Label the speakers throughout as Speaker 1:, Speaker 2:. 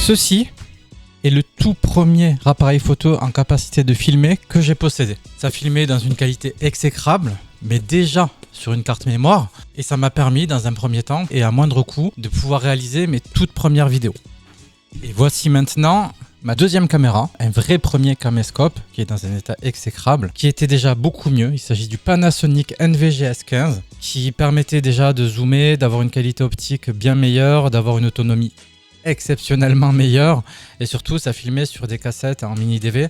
Speaker 1: Ceci est le tout premier appareil photo en capacité de filmer que j'ai possédé. Ça filmait dans une qualité exécrable, mais déjà sur une carte mémoire, et ça m'a permis dans un premier temps et à moindre coût de pouvoir réaliser mes toutes premières vidéos. Et voici maintenant ma deuxième caméra, un vrai premier caméscope qui est dans un état exécrable, qui était déjà beaucoup mieux. Il s'agit du Panasonic NVG-S15 qui permettait déjà de zoomer, d'avoir une qualité optique bien meilleure, d'avoir une autonomie exceptionnellement meilleure, et surtout ça filmait sur des cassettes en mini DV.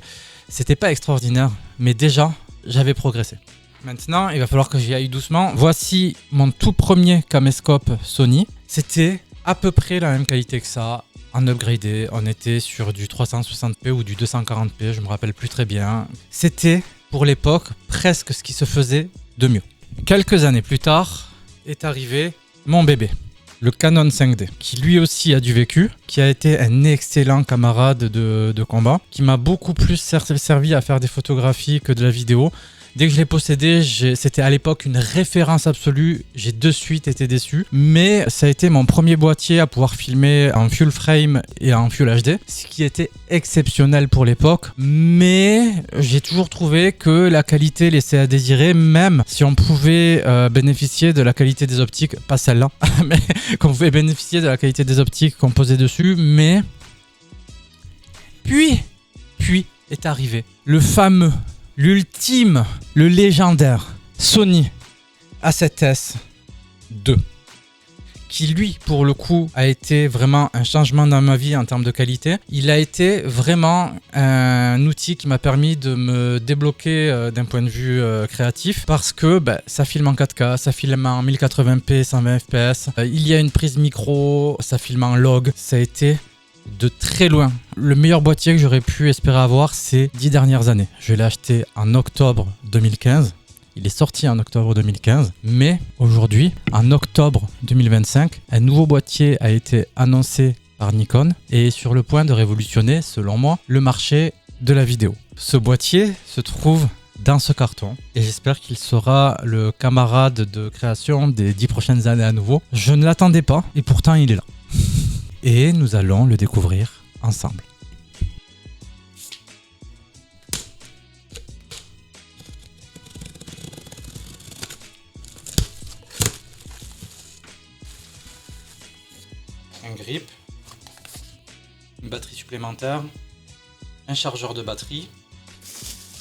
Speaker 1: C'était pas extraordinaire, mais déjà j'avais progressé. Maintenant il va falloir que j'y aille doucement. Voici mon tout premier caméscope Sony. C'était à peu près la même qualité que ça, en upgradé. On était sur du 360p ou du 240p, je me rappelle plus très bien. C'était pour l'époque presque ce qui se faisait de mieux. Quelques années plus tard est arrivé mon bébé, le Canon 5D, qui lui aussi a du vécu, qui a été un excellent camarade de combat, qui m'a beaucoup plus servi à faire des photographies que de la vidéo. Dès que je l'ai possédé, c'était à l'époque une référence absolue, j'ai de suite été déçu, mais ça a été mon premier boîtier à pouvoir filmer en full frame et en full HD, ce qui était exceptionnel pour l'époque, mais j'ai toujours trouvé que la qualité laissait à désirer, même si on pouvait bénéficier de la qualité des optiques, pas celle-là, mais qu'on pouvait bénéficier de la qualité des optiques qu'on posait dessus, mais puis est arrivé le fameux, l'ultime, le légendaire Sony A7S II, qui lui, pour le coup, a été vraiment un changement dans ma vie en termes de qualité. Il a été vraiment un outil qui m'a permis de me débloquer d'un point de vue créatif, parce que ça filme en 4K, ça filme en 1080p, 120 fps, il y a une prise micro, ça filme en log. Ça a été de très loin le meilleur boîtier que j'aurais pu espérer avoir ces 10 dernières années. Je l'ai acheté en octobre 2015. Il est sorti en octobre 2015, mais aujourd'hui, en octobre 2025, un nouveau boîtier a été annoncé par Nikon et est sur le point de révolutionner, selon moi, le marché de la vidéo. Ce boîtier se trouve dans ce carton et j'espère qu'il sera le camarade de création des 10 prochaines années à nouveau. Je ne l'attendais pas et pourtant il est là. Et nous allons le découvrir ensemble. Un grip, une batterie supplémentaire, un chargeur de batterie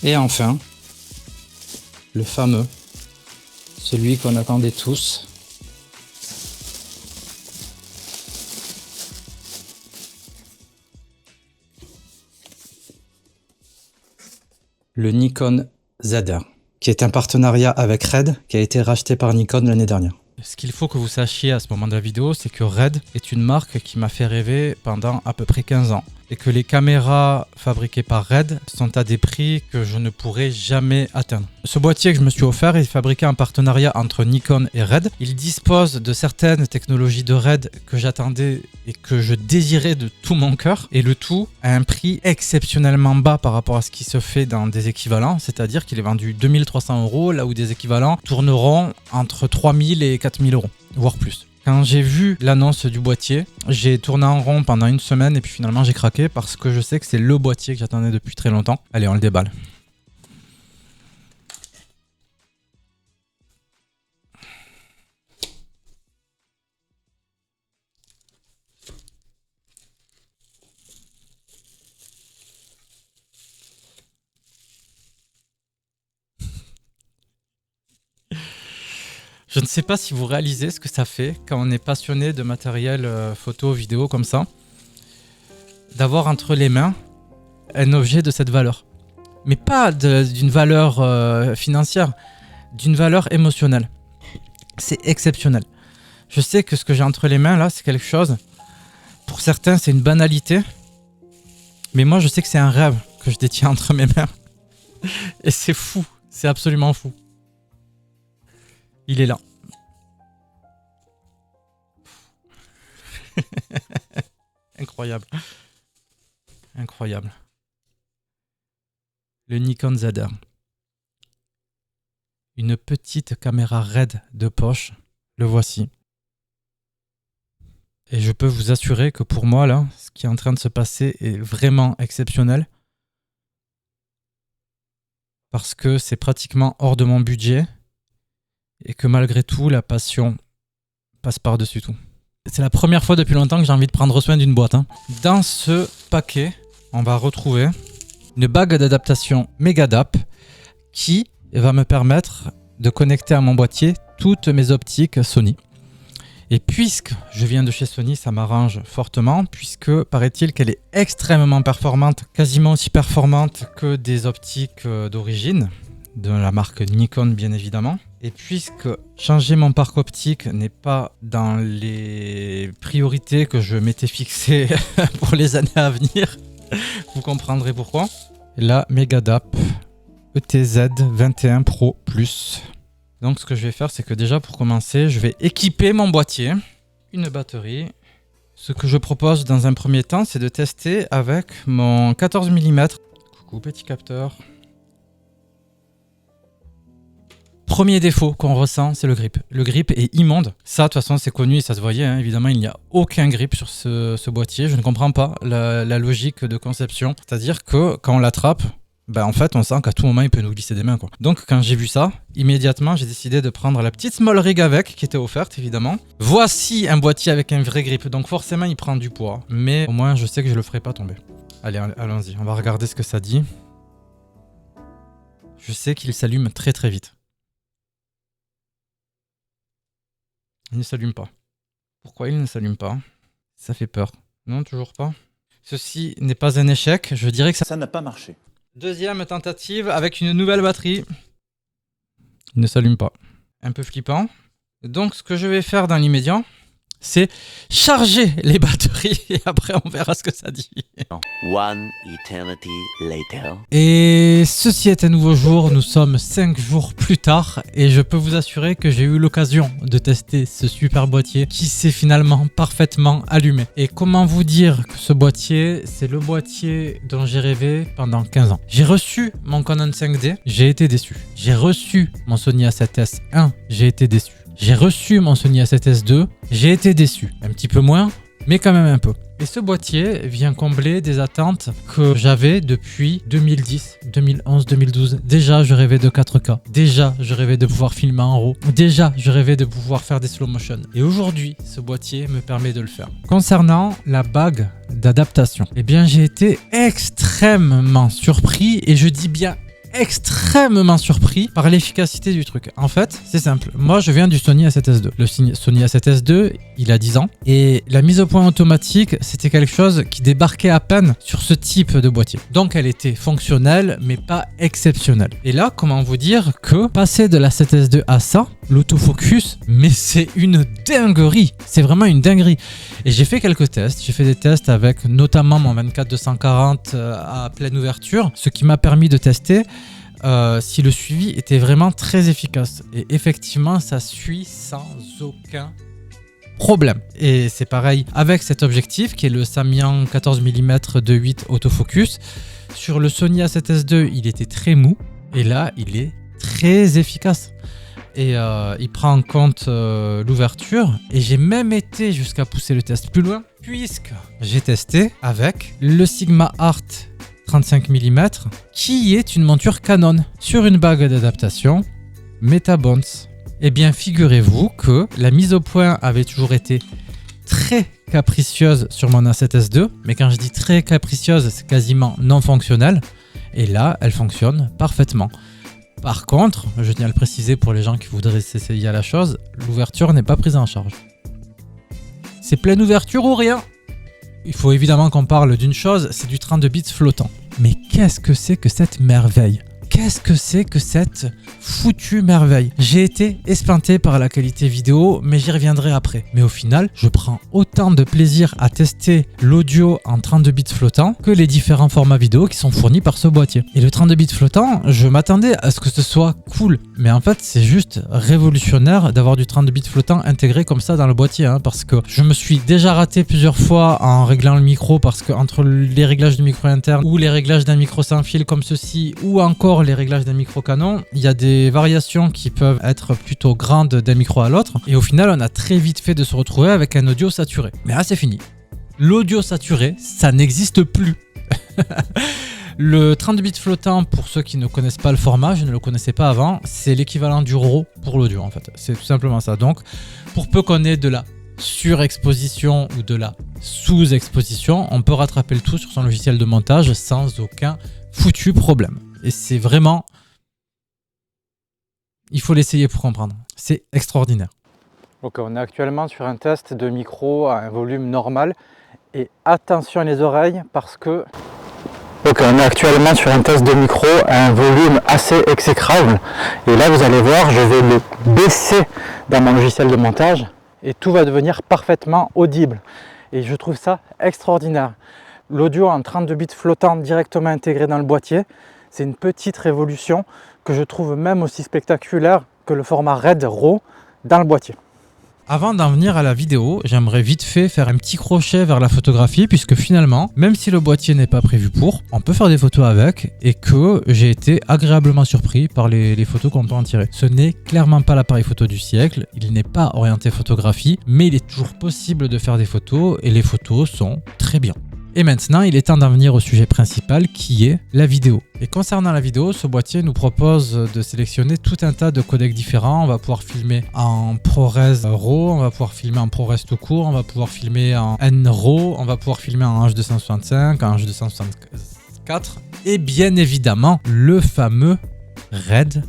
Speaker 1: et enfin le fameux, celui qu'on attendait tous, le Nikon ZR, qui est un partenariat avec Red, qui a été racheté par Nikon l'année dernière. Ce qu'il faut que vous sachiez à ce moment de la vidéo, c'est que Red est une marque qui m'a fait rêver pendant à peu près 15 ans. Et que les caméras fabriquées par Red sont à des prix que je ne pourrai jamais atteindre. Ce boîtier que je me suis offert est fabriqué en partenariat entre Nikon et Red. Il dispose de certaines technologies de Red que j'attendais et que je désirais de tout mon cœur. Et le tout à un prix exceptionnellement bas par rapport à ce qui se fait dans des équivalents. C'est-à-dire qu'il est vendu 2300 €, là où des équivalents tourneront entre 3000 et 4000 €, voire plus. Quand j'ai vu l'annonce du boîtier, j'ai tourné en rond pendant une semaine et puis finalement j'ai craqué parce que je sais que c'est le boîtier que j'attendais depuis très longtemps. Allez, on le déballe. Je ne sais pas si vous réalisez ce que ça fait quand on est passionné de matériel photo, vidéo comme ça, d'avoir entre les mains un objet de cette valeur. Mais pas d'une valeur financière, d'une valeur émotionnelle. C'est exceptionnel. Je sais que ce que j'ai entre les mains là, c'est quelque chose. Pour certains, c'est une banalité. Mais moi, je sais que c'est un rêve que je détiens entre mes mains. Et c'est fou. C'est absolument fou. Il est là. Incroyable. Incroyable. Le Nikon ZR. Une petite caméra RED de poche. Le voici. Et je peux vous assurer que pour moi, là, ce qui est en train de se passer est vraiment exceptionnel. Parce que c'est pratiquement hors de mon budget. Et que malgré tout, la passion passe par-dessus tout. C'est la première fois depuis longtemps que j'ai envie de prendre soin d'une boîte. Dans ce paquet, on va retrouver une bague d'adaptation Megadap qui va me permettre de connecter à mon boîtier toutes mes optiques Sony. Et puisque je viens de chez Sony, ça m'arrange fortement, puisque paraît-il qu'elle est extrêmement performante, quasiment aussi performante que des optiques d'origine, de la marque Nikon bien évidemment. Et puisque changer mon parc optique n'est pas dans les priorités que je m'étais fixées pour les années à venir, vous comprendrez pourquoi. La Megadap ETZ 21 Pro Plus. Donc ce que je vais faire, c'est que déjà pour commencer, je vais équiper mon boîtier, une batterie. Ce que je propose dans un premier temps, c'est de tester avec mon 14 mm. Coucou petit capteur. Premier défaut qu'on ressent, c'est le grip. Le grip est immonde. Ça, de toute façon, c'est connu et ça se voyait. Évidemment, il n'y a aucun grip sur ce boîtier. Je ne comprends pas la logique de conception. C'est-à-dire que quand on l'attrape, en fait, on sent qu'à tout moment, il peut nous glisser des mains, quoi. Donc, quand j'ai vu ça, immédiatement, j'ai décidé de prendre la petite small rig avec, qui était offerte, évidemment. Voici un boîtier avec un vrai grip. Donc, forcément, il prend du poids. Mais au moins, je sais que je ne le ferai pas tomber. Allez, allons-y. On va regarder ce que ça dit. Je sais qu'il s'allume très, très vite. Il ne s'allume pas. Pourquoi il ne s'allume pas? Ça fait peur. Non, toujours pas. Ceci n'est pas un échec. Je dirais que ça
Speaker 2: n'a pas marché.
Speaker 1: Deuxième tentative avec une nouvelle batterie. Il ne s'allume pas. Un peu flippant. Donc, ce que je vais faire dans l'immédiat, c'est charger les batteries et après on verra ce que ça dit.
Speaker 3: One eternity later.
Speaker 1: Et ceci est un nouveau jour, nous sommes 5 jours plus tard et je peux vous assurer que j'ai eu l'occasion de tester ce super boîtier qui s'est finalement parfaitement allumé. Et comment vous dire que ce boîtier, c'est le boîtier dont j'ai rêvé pendant 15 ans. J'ai reçu mon Canon 5D, j'ai été déçu. J'ai reçu mon Sony A7S 1, j'ai été déçu. J'ai reçu mon Sony A7S II, j'ai été déçu. Un petit peu moins, mais quand même un peu. Et ce boîtier vient combler des attentes que j'avais depuis 2010, 2011, 2012. Déjà, je rêvais de 4K. Déjà, je rêvais de pouvoir filmer en RAW. Déjà, je rêvais de pouvoir faire des slow motion. Et aujourd'hui, ce boîtier me permet de le faire. Concernant la bague d'adaptation, eh bien, j'ai été extrêmement surpris et je dis bien extrêmement surpris par l'efficacité du truc. En fait, c'est simple. Moi, je viens du Sony A7S II. Le Sony A7S II, il a 10 ans. Et la mise au point automatique, c'était quelque chose qui débarquait à peine sur ce type de boîtier. Donc, elle était fonctionnelle, mais pas exceptionnelle. Et là, comment vous dire que passer de la A7S II à ça, l'autofocus, mais c'est une dinguerie. C'est vraiment une dinguerie. Et j'ai fait quelques tests. J'ai fait des tests avec notamment mon 24-240 à pleine ouverture, ce qui m'a permis de tester si le suivi était vraiment très efficace. Et effectivement, ça suit sans aucun problème. Et c'est pareil avec cet objectif qui est le Samyang 14 mm 2.8 autofocus. Sur le Sony A7S II, il était très mou. Et là, il est très efficace. Et il prend en compte l'ouverture. Et j'ai même été jusqu'à pousser le test plus loin, puisque j'ai testé avec le Sigma Art 35 mm, qui est une monture Canon sur une bague d'adaptation Metabounce. Eh bien, figurez-vous que la mise au point avait toujours été très capricieuse sur mon A7S II, mais quand je dis très capricieuse, c'est quasiment non fonctionnel. Et là, elle fonctionne parfaitement. Par contre, je tiens à le préciser pour les gens qui voudraient s'essayer à la chose, l'ouverture n'est pas prise en charge. C'est pleine ouverture ou rien. Il faut évidemment qu'on parle d'une chose, c'est du 32 bits flottant. Mais qu'est-ce que c'est que cette merveille ? Qu'est-ce que c'est que cette foutue merveille? J'ai été espanté par la qualité vidéo, mais j'y reviendrai après. Mais au final, je prends autant de plaisir à tester l'audio en 32 bits flottant que les différents formats vidéo qui sont fournis par ce boîtier. Et le 32 bits flottant, je m'attendais à ce que ce soit cool. Mais en fait, c'est juste révolutionnaire d'avoir du 32 bits flottant intégré comme ça dans le boîtier. Parce que je me suis déjà raté plusieurs fois en réglant le micro, parce que entre les réglages du micro interne ou les réglages d'un micro sans fil comme ceci, ou encore encore les réglages d'un micro Canon, il y a des variations qui peuvent être plutôt grandes d'un micro à l'autre. Et au final, on a très vite fait de se retrouver avec un audio saturé. Mais là, c'est fini. L'audio saturé, ça n'existe plus. Le 30 bits flottant, pour ceux qui ne connaissent pas le format, je ne le connaissais pas avant, c'est l'équivalent du RAW pour l'audio en fait. C'est tout simplement ça. Donc, pour peu qu'on ait de la surexposition ou de la sous-exposition, on peut rattraper le tout sur son logiciel de montage sans aucun foutu problème. Et c'est vraiment... Il faut l'essayer pour comprendre. C'est extraordinaire. Ok, on est actuellement sur un test de micro à un volume normal. Et attention les oreilles parce que... Ok, on est actuellement sur un test de micro à un volume assez exécrable. Et là, vous allez voir, je vais le baisser dans mon logiciel de montage et tout va devenir parfaitement audible. Et je trouve ça extraordinaire. L'audio en 32 bits flottant directement intégré dans le boîtier, c'est une petite révolution que je trouve même aussi spectaculaire que le format RED RAW dans le boîtier. Avant d'en venir à la vidéo, j'aimerais vite fait faire un petit crochet vers la photographie puisque finalement, même si le boîtier n'est pas prévu pour, on peut faire des photos avec et que j'ai été agréablement surpris par les photos qu'on peut en tirer. Ce n'est clairement pas l'appareil photo du siècle, il n'est pas orienté photographie, mais il est toujours possible de faire des photos et les photos sont très bien. Et maintenant, il est temps d'en venir au sujet principal qui est la vidéo. Et concernant la vidéo, ce boîtier nous propose de sélectionner tout un tas de codecs différents. On va pouvoir filmer en ProRes RAW, on va pouvoir filmer en ProRes tout court, on va pouvoir filmer en NRAW, on va pouvoir filmer en H265, en H264 et bien évidemment le fameux RED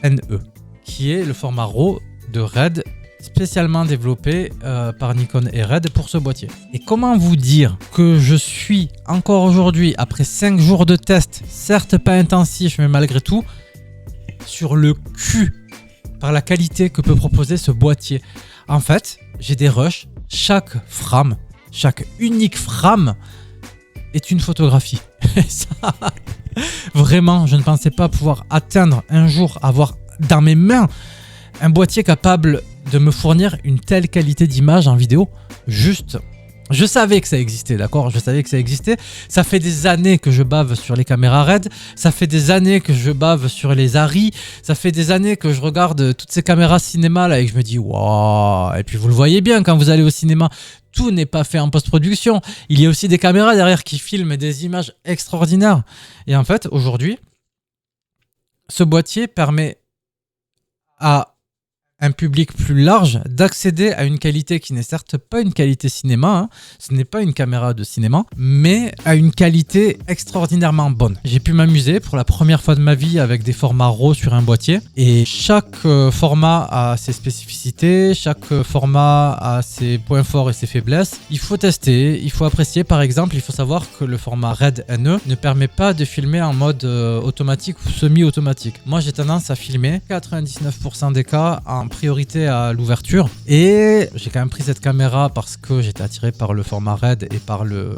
Speaker 1: NE qui est le format RAW de RED spécialement développé par Nikon et Red pour ce boîtier. Et comment vous dire que je suis encore aujourd'hui, après 5 jours de test, certes pas intensif, mais malgré tout, sur le cul par la qualité que peut proposer ce boîtier. En fait, j'ai des rushs, chaque frame, chaque unique frame est une photographie. Et ça, vraiment, je ne pensais pas pouvoir atteindre un jour, avoir dans mes mains un boîtier capable de me fournir une telle qualité d'image en vidéo. Juste, je savais que ça existait, d'accord? Je savais que ça existait. Ça fait des années que je bave sur les caméras RED. Ça fait des années que je bave sur les ARRI. Ça fait des années que je regarde toutes ces caméras cinéma là et que je me dis waouh. Et puis vous le voyez bien quand vous allez au cinéma, tout n'est pas fait en post-production. Il y a aussi des caméras derrière qui filment des images extraordinaires. Et en fait, aujourd'hui, ce boîtier permet à un public plus large d'accéder à une qualité qui n'est certes pas une qualité cinéma, hein, ce n'est pas une caméra de cinéma, mais à une qualité extraordinairement bonne. J'ai pu m'amuser pour la première fois de ma vie avec des formats RAW sur un boîtier et chaque format a ses spécificités, chaque format a ses points forts et ses faiblesses. Il faut tester, il faut apprécier. Par exemple, il faut savoir que le format RED NE ne permet pas de filmer en mode automatique ou semi-automatique. Moi, j'ai tendance à filmer 99% des cas en priorité à l'ouverture et j'ai quand même pris cette caméra parce que j'étais attiré par le format RED et par le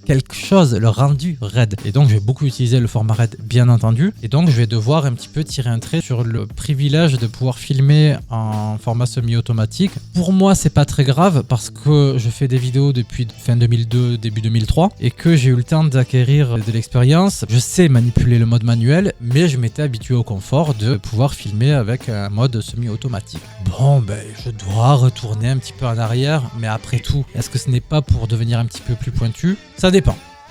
Speaker 1: le rendu RED et donc je vais beaucoup utiliser le format RED bien entendu et donc je vais devoir un petit peu tirer un trait sur le privilège de pouvoir filmer en format semi-automatique. Pour moi c'est pas très grave parce que je fais des vidéos depuis fin 2002 début 2003 et que j'ai eu le temps d'acquérir de l'expérience. Je sais manipuler le mode manuel mais je m'étais habitué au confort de pouvoir filmer avec un mode semi-automatique. Bon ben je dois retourner un petit peu en arrière mais après tout est-ce que ce n'est pas pour devenir un petit peu plus pointu?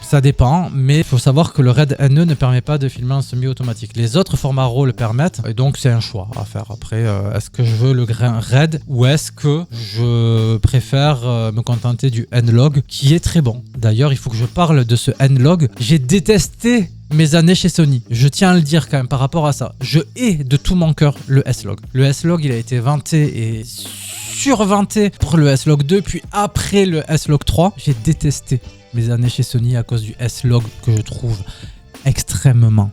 Speaker 1: Ça dépend, mais il faut savoir que le RED NE ne permet pas de filmer en semi-automatique. Les autres formats RAW le permettent, et donc c'est un choix à faire. Après, est-ce que je veux le grain RED ou est-ce que je préfère me contenter du N-Log, qui est très bon. D'ailleurs, il faut que je parle de ce N-Log. J'ai détesté mes années chez Sony. Je tiens à le dire quand même par rapport à ça. Je hais de tout mon cœur le S-Log. Le S-Log, il a été vanté et survanté pour le S-Log 2, puis après le S-Log 3, j'ai détesté mes années chez Sony à cause du S-Log que je trouve extrêmement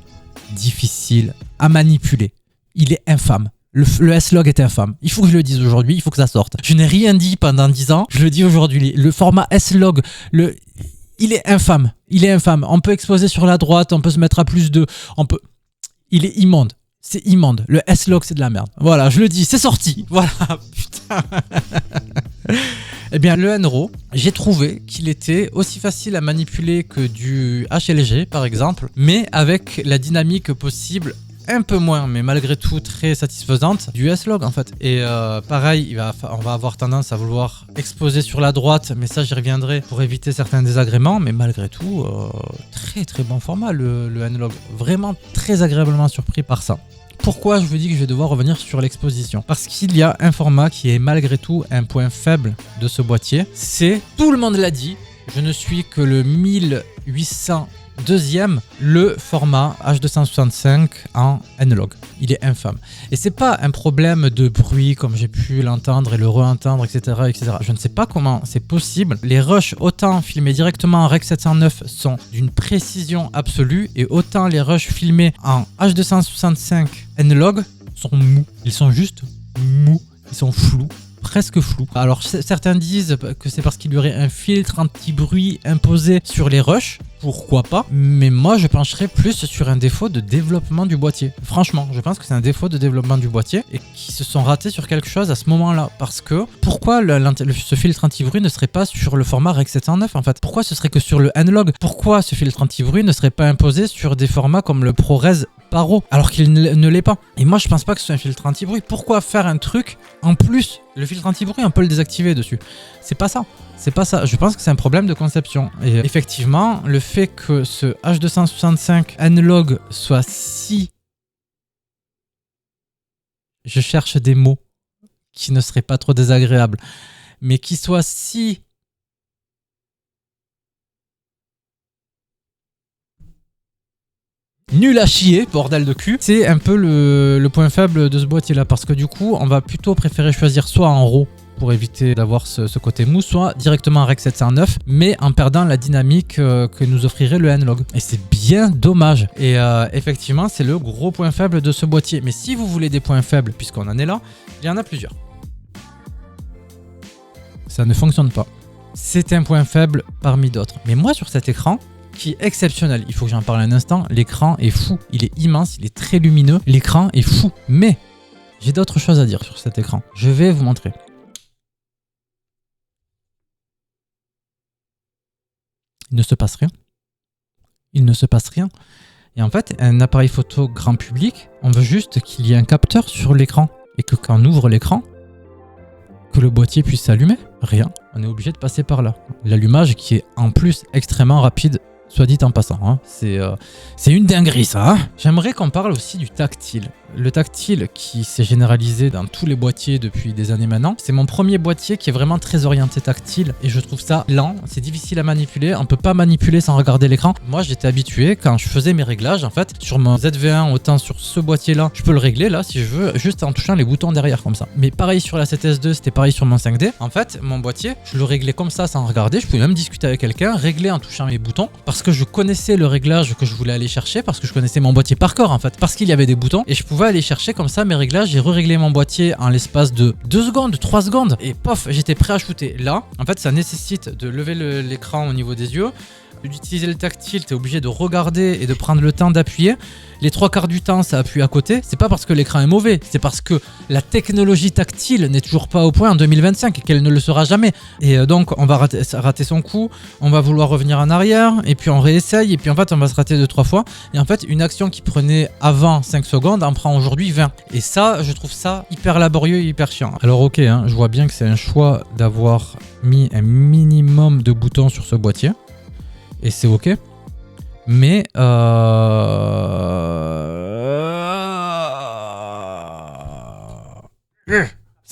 Speaker 1: difficile à manipuler. Il est infâme. Le S-Log est infâme. Il faut que je le dise aujourd'hui, il faut que ça sorte. Je n'ai rien dit pendant 10 ans, je le dis aujourd'hui. Le format S-Log, il est infâme. Il est infâme. On peut exposer sur la droite, on peut se mettre à +2, il est immonde. C'est immonde. Le S-Log, c'est de la merde. Voilà, je le dis, c'est sorti. Voilà, putain. Eh bien, le N-RAW, j'ai trouvé qu'il était aussi facile à manipuler que du HLG, par exemple, mais avec la dynamique possible un peu moins, mais malgré tout très satisfaisante, du S-Log en fait. Et pareil, on va avoir tendance à vouloir exposer sur la droite, mais ça j'y reviendrai pour éviter certains désagréments, mais malgré tout, très très bon format le N-Log. Vraiment très agréablement surpris par ça. Pourquoi je vous dis que je vais devoir revenir sur l'exposition? Parce qu'il y a un format qui est malgré tout un point faible de ce boîtier. C'est, tout le monde l'a dit, je ne suis que le 1802e, le format H265 en N-Log. Il est infâme. Et c'est pas un problème de bruit comme j'ai pu l'entendre et le re-entendre, etc., etc. Je ne sais pas comment c'est possible. Les rushs, autant filmés directement en Rec 709, sont d'une précision absolue, et autant les rushs filmés en H265 N-Log sont mous. Ils sont juste mous. Ils sont flous. Presque flou. Alors certains disent que c'est parce qu'il y aurait un filtre anti-bruit imposé sur les rushs, pourquoi pas, mais moi je pencherais plus sur un défaut de développement du boîtier. Franchement, je pense que c'est un défaut de développement du boîtier et qu'ils se sont ratés sur quelque chose à ce moment-là. Parce que pourquoi ce filtre anti-bruit ne serait pas sur le format Rec 709 en fait? Pourquoi ce serait que sur le N-Log? Pourquoi ce filtre anti-bruit ne serait pas imposé sur des formats comme le ProRes Paro, alors qu'il ne l'est pas? Et moi je pense pas que ce soit un filtre anti-bruit. Pourquoi faire un truc en plus? Le filtre anti-bruit, on peut le désactiver dessus. C'est pas ça. C'est pas ça. Je pense que c'est un problème de conception. Et effectivement, le fait que ce H265 N-Log soit si... Je cherche des mots qui ne seraient pas trop désagréables, mais qui soit si... nul à chier, bordel de cul, c'est un peu le point faible de ce boîtier là, parce que du coup on va plutôt préférer choisir soit en RAW pour éviter d'avoir ce côté mou, soit directement en Rec 709, mais en perdant la dynamique que nous offrirait le N-Log. Et c'est bien dommage. Et effectivement c'est le gros point faible de ce boîtier. Mais si vous voulez des points faibles, puisqu'on en est là, il y en a plusieurs. Ça ne fonctionne pas. C'est un point faible parmi d'autres. Mais moi sur cet écran, qui est exceptionnel, il faut que j'en parle un instant, l'écran est fou, il est immense, il est très lumineux, l'écran est fou, mais j'ai d'autres choses à dire sur cet écran, je vais vous montrer. Il ne se passe rien, il ne se passe rien, et en fait un appareil photo grand public, on veut juste qu'il y ait un capteur sur l'écran, et que quand on ouvre l'écran, que le boîtier puisse s'allumer, rien, on est obligé de passer par là. L'allumage qui est en plus extrêmement rapide, soit dit en passant, hein. C'est une dinguerie ça, hein. J'aimerais qu'on parle aussi du tactile. Le tactile qui s'est généralisé dans tous les boîtiers depuis des années maintenant. C'est mon premier boîtier qui est vraiment très orienté tactile et je trouve ça lent, c'est difficile à manipuler, on peut pas manipuler sans regarder l'écran. Moi j'étais habitué quand je faisais mes réglages en fait, sur mon ZV1 autant sur ce boîtier là, je peux le régler là si je veux, juste en touchant les boutons derrière comme ça. Mais pareil sur la 7S2, c'était pareil sur mon 5D. En fait mon boîtier, je le réglais comme ça sans regarder, je pouvais même discuter avec quelqu'un, régler en touchant mes boutons parce que je connaissais le réglage que je voulais aller chercher, parce que je connaissais mon boîtier par corps en fait, parce qu'il y avait des boutons et je pouvais aller chercher comme ça mes réglages. J'ai re-réglé mon boîtier en l'espace de 2 secondes, 3 secondes et pof, j'étais prêt à shooter. Là, en fait, ça nécessite de lever l'écran au niveau des yeux, d'utiliser le tactile, tu es obligé de regarder et de prendre le temps d'appuyer. Les 3/4 du temps, ça appuie à côté. C'est pas parce que l'écran est mauvais, c'est parce que la technologie tactile n'est toujours pas au point en 2025 et qu'elle ne le sera jamais. Et donc, on va rater son coup, on va vouloir revenir en arrière, et puis on réessaye, et puis en fait, on va se rater 2-3 fois. Et en fait, une action qui prenait avant 5 secondes en prend aujourd'hui 20. Et ça, je trouve ça hyper laborieux et hyper chiant. Alors ok, hein, je vois bien que c'est un choix d'avoir mis un minimum de boutons sur ce boîtier. Et c'est ok, mais ça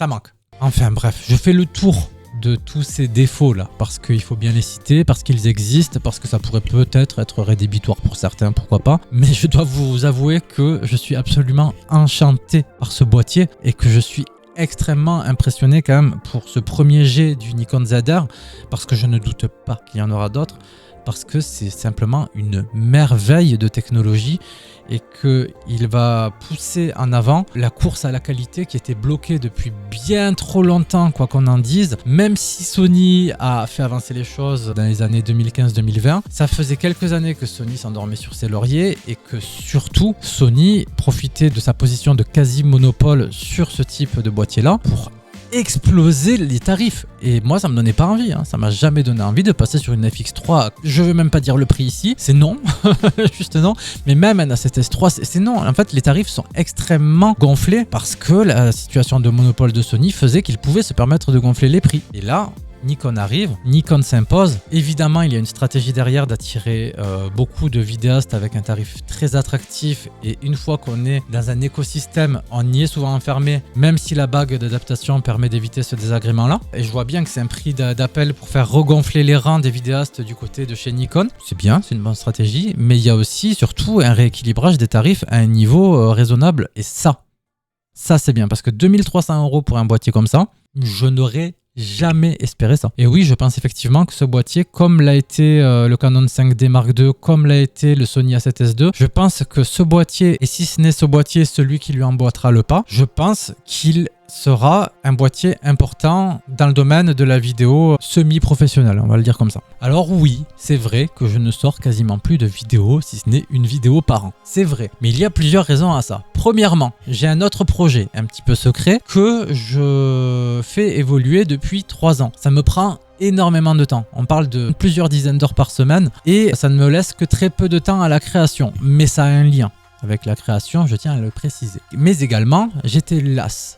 Speaker 1: manque. Enfin bref, je fais le tour de tous ces défauts là, parce qu'il faut bien les citer, parce qu'ils existent, parce que ça pourrait peut-être être rédhibitoire pour certains, pourquoi pas. Mais je dois vous avouer que je suis absolument enchanté par ce boîtier et que je suis extrêmement impressionné quand même pour ce premier jet du Nikon ZR, parce que je ne doute pas qu'il y en aura d'autres, parce que c'est simplement une merveille de technologie et qu'il va pousser en avant la course à la qualité qui était bloquée depuis bien trop longtemps, quoi qu'on en dise. Même si Sony a fait avancer les choses dans les années 2015-2020, ça faisait quelques années que Sony s'endormait sur ses lauriers et que surtout Sony profitait de sa position de quasi-monopole sur ce type de boîtier-là pour exploser les tarifs. Et moi, ça me donnait pas envie. Ça m'a jamais donné envie de passer sur une FX3. Je veux même pas dire le prix ici. C'est non. Juste non. Mais même un A7S3, c'est non. En fait, les tarifs sont extrêmement gonflés parce que la situation de monopole de Sony faisait qu'ils pouvaient se permettre de gonfler les prix. Et là, Nikon arrive, Nikon s'impose. Évidemment, il y a une stratégie derrière d'attirer beaucoup de vidéastes avec un tarif très attractif. Et une fois qu'on est dans un écosystème, on y est souvent enfermé, même si la bague d'adaptation permet d'éviter ce désagrément-là. Et je vois bien que c'est un prix d'appel pour faire regonfler les rangs des vidéastes du côté de chez Nikon. C'est bien, c'est une bonne stratégie. Mais il y a aussi, surtout, un rééquilibrage des tarifs à un niveau raisonnable. Et ça c'est bien. Parce que 2300 € pour un boîtier comme ça, je n'aurais jamais espéré ça. Et oui, je pense effectivement que ce boîtier, comme l'a été le Canon 5D Mark II, comme l'a été le Sony A7S II, je pense que ce boîtier, et si ce n'est ce boîtier, celui qui lui emboîtera le pas, je pense qu'il sera un boîtier important dans le domaine de la vidéo semi-professionnelle, on va le dire comme ça. Alors oui, c'est vrai que je ne sors quasiment plus de vidéos, si ce n'est une vidéo par an. C'est vrai, mais il y a plusieurs raisons à ça. Premièrement, j'ai un autre projet, un petit peu secret, que je fais évoluer depuis 3 ans. Ça me prend énormément de temps. On parle de plusieurs dizaines d'heures par semaine et ça ne me laisse que très peu de temps à la création, mais ça a un lien avec la création, je tiens à le préciser. Mais également, j'étais las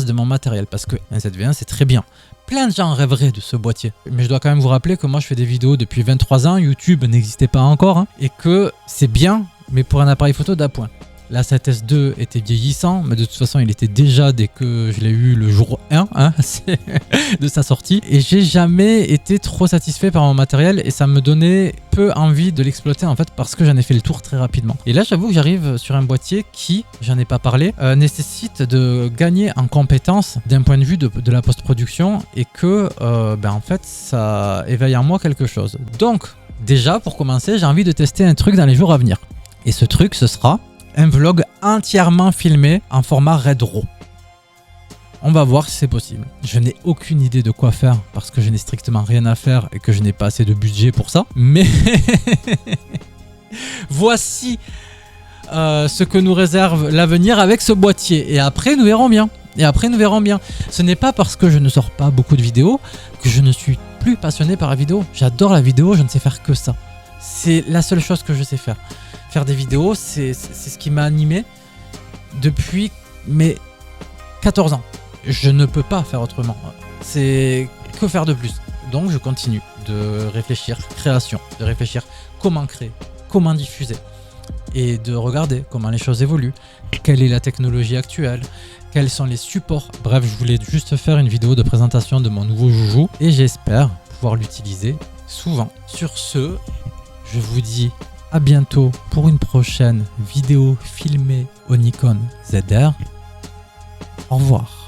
Speaker 1: de mon matériel parce que un ZV1 c'est très bien. Plein de gens rêveraient de ce boîtier. Mais je dois quand même vous rappeler que moi je fais des vidéos depuis 23 ans, YouTube n'existait pas encore, et que c'est bien, mais pour un appareil photo d'appoint. La A7S2 était vieillissant, mais de toute façon, il était déjà dès que je l'ai eu le jour 1 de sa sortie. Et j'ai jamais été trop satisfait par mon matériel et ça me donnait peu envie de l'exploiter en fait parce que j'en ai fait le tour très rapidement. Et là, j'avoue que j'arrive sur un boîtier qui, j'en ai pas parlé, nécessite de gagner en compétences d'un point de vue de la post-production et que, en fait, ça éveille en moi quelque chose. Donc, déjà, pour commencer, j'ai envie de tester un truc dans les jours à venir. Et ce truc, ce sera un vlog entièrement filmé en format Red RAW. On va voir si c'est possible. Je n'ai aucune idée de quoi faire parce que je n'ai strictement rien à faire et que je n'ai pas assez de budget pour ça. Mais voici ce que nous réserve l'avenir avec ce boîtier. Et après, nous verrons bien. Ce n'est pas parce que je ne sors pas beaucoup de vidéos que je ne suis plus passionné par la vidéo. J'adore la vidéo, je ne sais faire que ça. C'est la seule chose que je sais faire. Faire des vidéos, c'est ce qui m'a animé depuis mes 14 ans. Je ne peux pas faire autrement. C'est que faire de plus. Donc je continue de réfléchir création, de réfléchir comment créer, comment diffuser et de regarder comment les choses évoluent, quelle est la technologie actuelle, quels sont les supports. Bref, je voulais juste faire une vidéo de présentation de mon nouveau joujou et j'espère pouvoir l'utiliser souvent. Sur ce, je vous dis à bientôt pour une prochaine vidéo filmée au Nikon ZR. Au revoir.